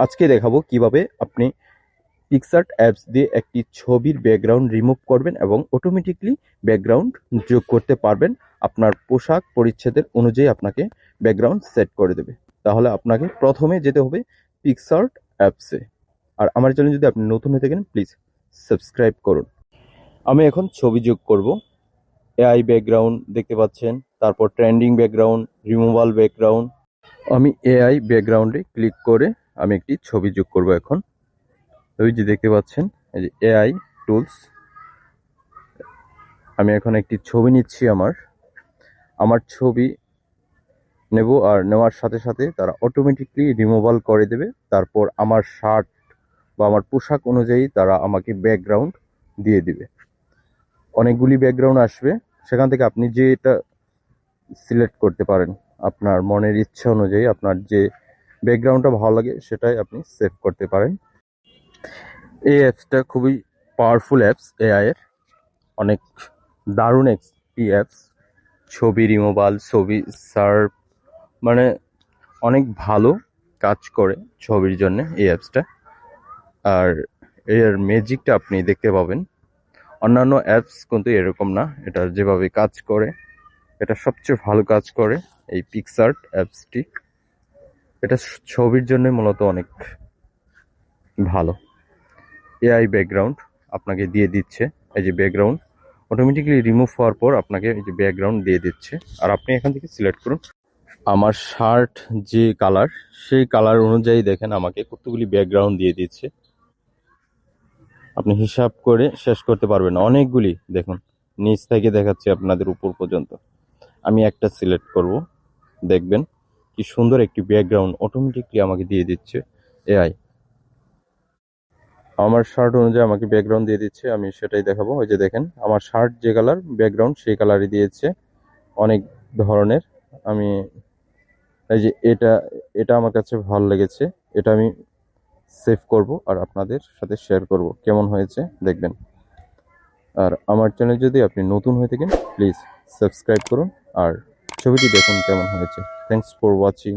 আজকে দেখাবো কিভাবে আপনি পিক্সআর্ট অ্যাপস দিয়ে একটি ছবির ব্যাকগ্রাউন্ড রিমুভ করবেন এবং অটোমেটিকলি ব্যাকগ্রাউন্ড যোগ করতে পারবেন। আপনার পোশাক পরিচ্ছদের অনুযায়ী আপনাকে ব্যাকগ্রাউন্ড সেট করে দেবে। তাহলে আপনাকে প্রথমে যেতে হবে পিক্সআর্ট অ্যাপসে। আর আমার চ্যানেল যদি আপনি নতুন হয়ে থাকেন প্লিজ সাবস্ক্রাইব করুন। আমি এখন ছবি যোগ করব। এআই ব্যাকগ্রাউন্ড দেখতে পাচ্ছেন, তারপর ট্রেন্ডিং ব্যাকগ্রাউন্ড, রিমুভাল ব্যাকগ্রাউন্ড। আমি এআই ব্যাকগ্রাউন্ডে ক্লিক করে আমি একটি ছবি যোগ করব এখন। ওই যে দেখতে পাচ্ছেন, এই যে এআই টুলস। আমি এখন একটি ছবি নিচ্ছি। আমার ছবি নেব, আর নেওয়ার সাথে সাথে তারা অটোমেটিকলি রিমুভাল করে দেবে। তারপর আমার শার্ট বা আমার পোশাক অনুযায়ী তারা আমাকে ব্যাকগ্রাউন্ড দিয়ে দিবে। অনেকগুলি ব্যাকগ্রাউন্ড আসবে, সেখান থেকে আপনি যেটা সিলেক্ট করতে পারেন আপনার মনের ইচ্ছা অনুযায়ী। আপনার যে ব্যাকগ্রাউন্ডটা ভালো লাগে সেটাই আপনি সেভ করতে পারেন। এই অ্যাপসটা খুবই পাওয়ারফুল অ্যাপস এআই এর, অনেক দারুণ একটি অ্যাপস। ছবি রিমুভাল, ছবি সার্ভ, মানে অনেক ভালো কাজ করে ছবির জন্য এই অ্যাপসটা। আর এর ম্যাজিকটা আপনি দেখতে পাবেন। অন্যান্য অ্যাপস কিন্তু এরকম না, এটা যেভাবে কাজ করে এটা সবচেয়ে ভালো কাজ করে এই পিক্সআর্ট অ্যাপসটি। এটা ছবির জন্য মূলত অনেক ভালো। এআই ব্যাকগ্রাউন্ড আপনাকে দিয়ে দিচ্ছে। এই যে ব্যাকগ্রাউন্ড অটোমেটিক্যালি রিমুভ হওয়ার পর আপনাকে এই যে ব্যাকগ্রাউন্ড দিয়ে দিচ্ছে। আর আপনি এখান থেকে সিলেক্ট করুন আমার শার্ট যে কালার, সেই কালার অনুযায়ী দেখেন আমাকে কতগুলি ব্যাকগ্রাউন্ড দিয়ে দিচ্ছে। আপনি হিসাব করে শেষ করতে পারবেন না, অনেকগুলি। দেখুন নিচ থেকে দেখাচ্ছি আপনাদের উপর পর্যন্ত। আমি একটা সিলেক্ট করব, দেখবেন কি সুন্দর একটি ব্যাকগ্রাউন্ড অটোমেটিকলি আমাকে দিয়ে দিচ্ছে এআই। আমার শার্ট অনুযায়ী আমাকে ব্যাকগ্রাউন্ড দিয়ে দিচ্ছে, আমি সেটাই দেখাবো। ওই যে দেখেন আমার শার্ট যে কালার, ব্যাকগ্রাউন্ড সেই কালারই দিয়েছে। অনেক ধরনের। আমি এই যে এটা এটা আমার কাছে ভালো লেগেছে, এটা আমি সেভ করব আর আপনাদের সাথে শেয়ার করব কেমন হয়েছে দেখবেন। আর আমার চ্যানেল যদি আপনি নতুন হয়ে থাকেন প্লিজ সাবস্ক্রাইব করুন আর ছবিটি দেখুন কেমন হয়েছে। Thanks for watching.